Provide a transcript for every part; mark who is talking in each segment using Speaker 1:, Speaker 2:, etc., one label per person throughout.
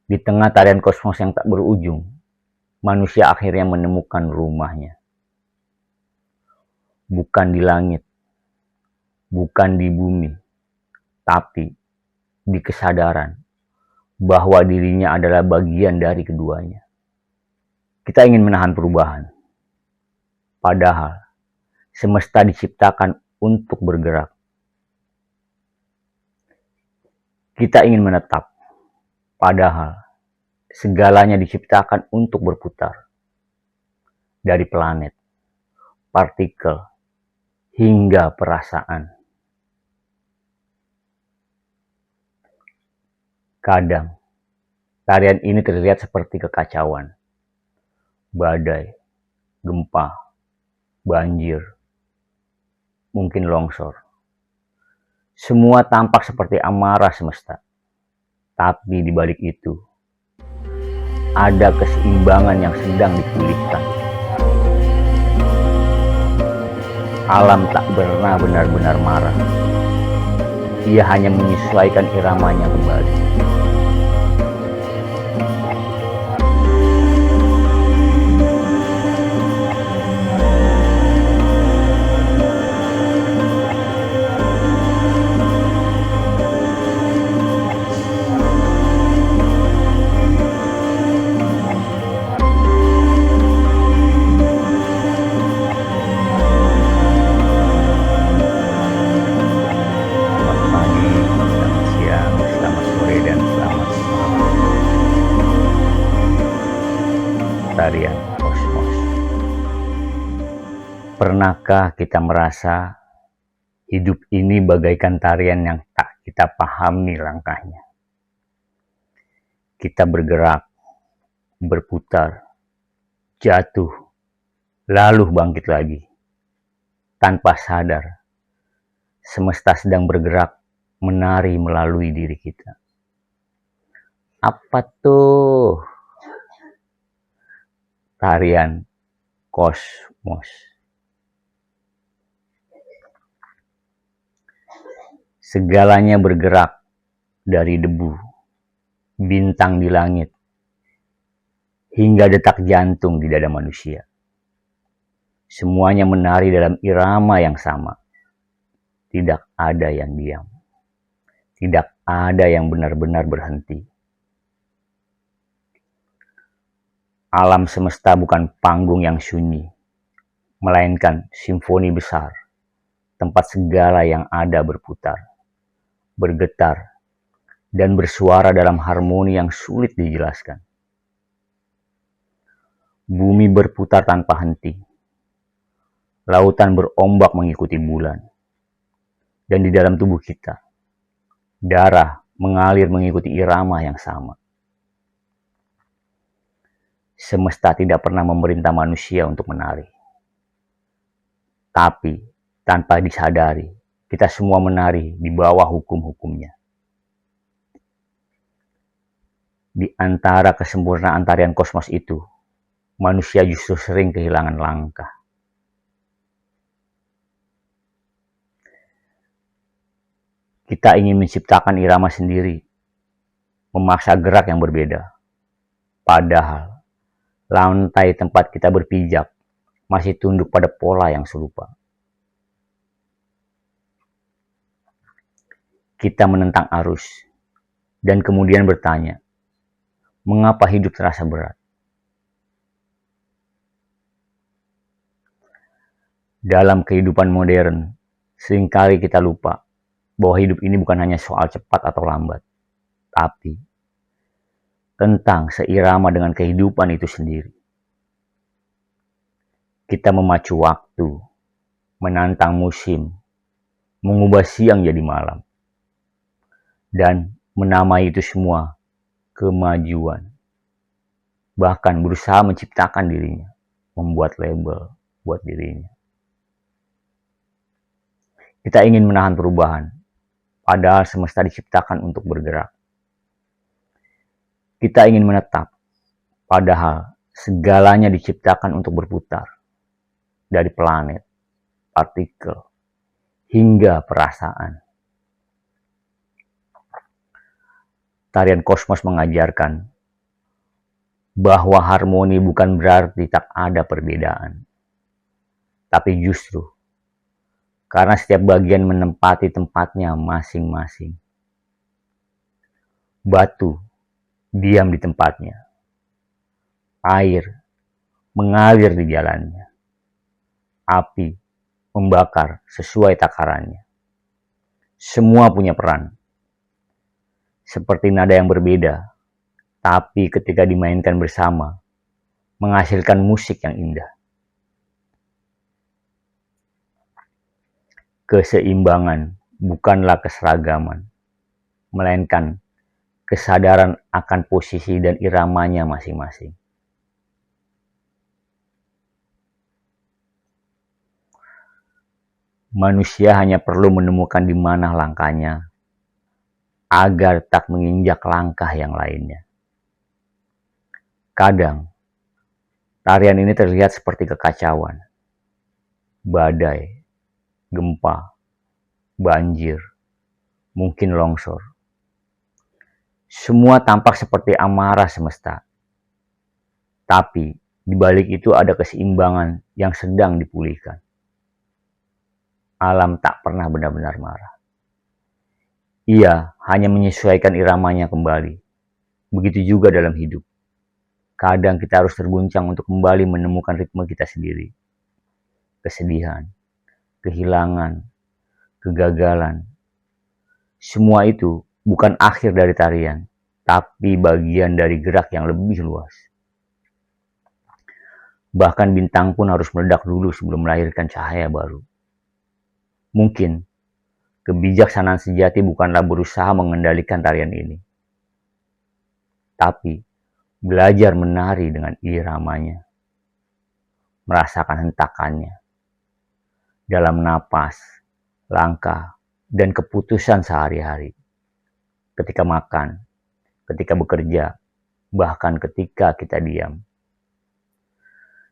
Speaker 1: Di tengah tarian kosmos yang tak berujung, manusia akhirnya menemukan rumahnya. Bukan di langit, bukan di bumi, tapi di kesadaran bahwa dirinya adalah bagian dari keduanya. Kita ingin menahan perubahan, padahal semesta diciptakan untuk bergerak. Kita ingin menetap, padahal segalanya diciptakan untuk berputar. Dari planet, partikel, hingga perasaan. Kadang, tarian ini terlihat seperti kekacauan, badai, gempa, banjir, mungkin longsor. Semua tampak seperti amarah semesta. Tapi di balik itu, ada keseimbangan yang sedang dipulihkan. Alam tak pernah benar-benar marah. Ia hanya menyesuaikan iramanya kembali. Tarian kosmos. Pernahkah kita merasa hidup ini bagaikan tarian yang tak kita pahami langkahnya? Kita bergerak, berputar, jatuh, lalu bangkit lagi. Tanpa sadar, semesta sedang bergerak menari melalui diri kita. Apa tuh? Tarian kosmos. Segalanya bergerak, dari debu, bintang di langit, hingga detak jantung di dada manusia. Semuanya menari dalam irama yang sama. Tidak ada yang diam. Tidak ada yang benar-benar berhenti. Alam semesta bukan panggung yang sunyi, melainkan simfoni besar, tempat segala yang ada berputar, bergetar, dan bersuara dalam harmoni yang sulit dijelaskan. Bumi berputar tanpa henti, lautan berombak mengikuti bulan, dan di dalam tubuh kita, darah mengalir mengikuti irama yang sama. Semesta tidak pernah memerintah manusia untuk menari. Tapi, tanpa disadari, kita semua menari di bawah hukum-hukumnya. Di antara kesempurnaan tarian kosmos itu, manusia justru sering kehilangan langkah. Kita ingin menciptakan irama sendiri, memaksa gerak yang berbeda. Padahal, lantai tempat kita berpijak masih tunduk pada pola yang serupa. Kita menentang arus, dan kemudian bertanya, mengapa hidup terasa berat? Dalam kehidupan modern, seringkali kita lupa bahwa hidup ini bukan hanya soal cepat atau lambat, tapi tentang seirama dengan kehidupan itu sendiri. Kita memacu waktu, menantang musim, mengubah siang jadi malam, dan menamai itu semua kemajuan. Bahkan berusaha menciptakan dirinya, membuat label buat dirinya. Kita ingin menahan perubahan, padahal semesta diciptakan untuk bergerak. Kita ingin menetap, padahal segalanya diciptakan untuk berputar. Dari planet, partikel, hingga perasaan. Tarian kosmos mengajarkan bahwa harmoni bukan berarti tak ada perbedaan, tapi justru karena setiap bagian menempati tempatnya masing-masing. Batu diam di tempatnya, air mengalir di jalannya, api membakar sesuai takarannya. Semua punya peran, seperti nada yang berbeda, tapi ketika dimainkan bersama, menghasilkan musik yang indah. Keseimbangan bukanlah keseragaman, melainkan kesadaran akan posisi dan iramanya masing-masing. Manusia hanya perlu menemukan di mana langkahnya agar tak menginjak langkah yang lainnya. Kadang, tarian ini terlihat seperti kekacauan, badai, gempa, banjir, mungkin longsor. Semua tampak seperti amarah semesta. Tapi di balik itu ada keseimbangan yang sedang dipulihkan. Alam tak pernah benar-benar marah. Ia hanya menyesuaikan iramanya kembali. Begitu juga dalam hidup. Kadang kita harus terguncang untuk kembali menemukan ritme kita sendiri. Kesedihan, kehilangan, kegagalan. Semua itu bukan akhir dari tarian, tapi bagian dari gerak yang lebih luas. Bahkan bintang pun harus meledak dulu sebelum melahirkan cahaya baru. Mungkin kebijaksanaan sejati bukanlah berusaha mengendalikan tarian ini, tapi belajar menari dengan iramanya, merasakan hentakannya dalam napas, langkah, dan keputusan sehari-hari. Ketika makan, ketika bekerja, bahkan ketika kita diam.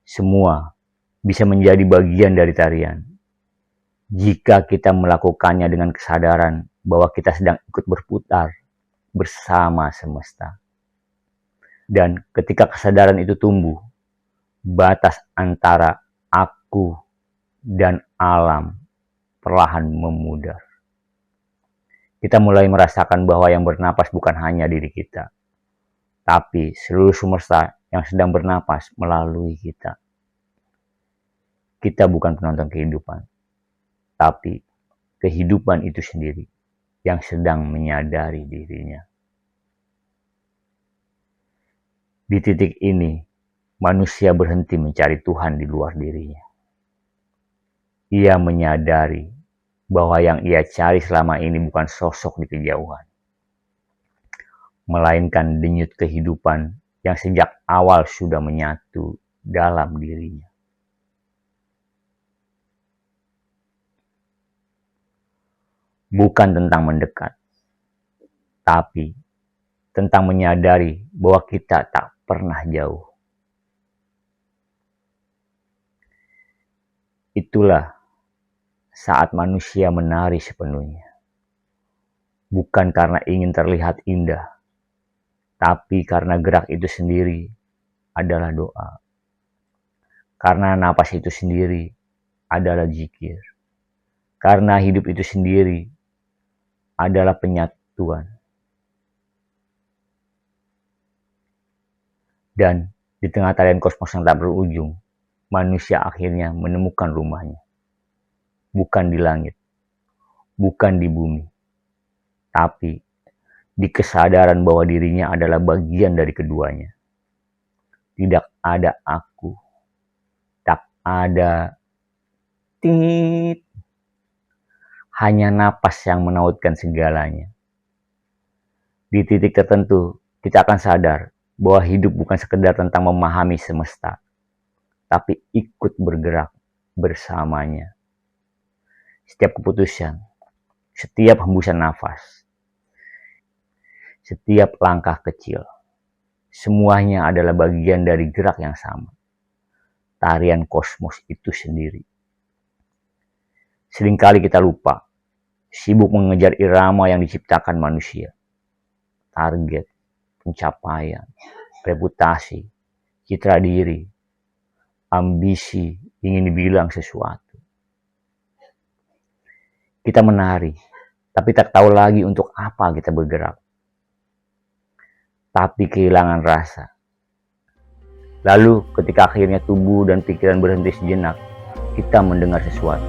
Speaker 1: Semua bisa menjadi bagian dari tarian jika kita melakukannya dengan kesadaran bahwa kita sedang ikut berputar bersama semesta. Dan ketika kesadaran itu tumbuh, batas antara aku dan alam perlahan memudar. Kita mulai merasakan bahwa yang bernapas bukan hanya diri kita, tapi seluruh semesta yang sedang bernapas melalui kita. Kita bukan penonton kehidupan, tapi kehidupan itu sendiri yang sedang menyadari dirinya. Di titik ini, manusia berhenti mencari Tuhan di luar dirinya. Ia menyadari bahwa yang ia cari selama ini bukan sosok di kejauhan, melainkan denyut kehidupan yang sejak awal sudah menyatu dalam dirinya. Bukan tentang mendekat, tapi tentang menyadari bahwa kita tak pernah jauh. Itulah saat manusia menari sepenuhnya. Bukan karena ingin terlihat indah, tapi karena gerak itu sendiri adalah doa. Karena napas itu sendiri adalah zikir. Karena hidup itu sendiri adalah penyatuan. Dan di tengah tarian kosmos yang tak berujung, manusia akhirnya menemukan rumahnya. Bukan di langit, bukan di bumi, tapi di kesadaran bahwa dirinya adalah bagian dari keduanya. Tidak ada aku, tak ada tit, hanya napas yang menautkan segalanya. Di titik tertentu, kita akan sadar bahwa hidup bukan sekedar tentang memahami semesta, tapi ikut bergerak bersamanya. Setiap keputusan, setiap hembusan nafas, setiap langkah kecil, semuanya adalah bagian dari gerak yang sama. Tarian kosmos itu sendiri. Seringkali kita lupa, sibuk mengejar irama yang diciptakan manusia. Target, pencapaian, reputasi, citra diri, ambisi ingin dibilang sesuatu. Kita menari, tapi tak tahu lagi untuk apa kita bergerak. Tapi kehilangan rasa. Lalu ketika akhirnya tubuh dan pikiran berhenti sejenak, kita mendengar sesuatu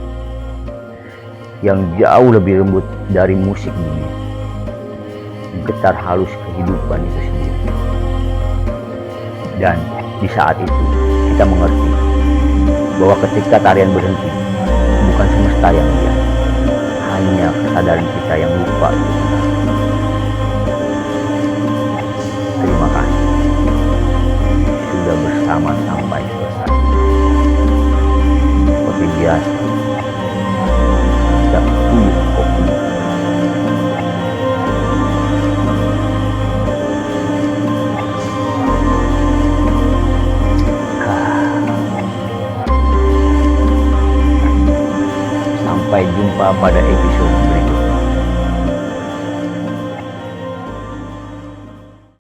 Speaker 1: yang jauh lebih lembut dari musik dunia. Getar halus kehidupan itu sendiri. Dan di saat itu kita mengerti bahwa ketika tarian berhenti, bukan semesta yang diam, hanya kesadaran kita yang lupa. Terima kasih sudah bersama sampai selesai. Seperti biasa, kita tuyul kopi. Sampai jumpa pada episode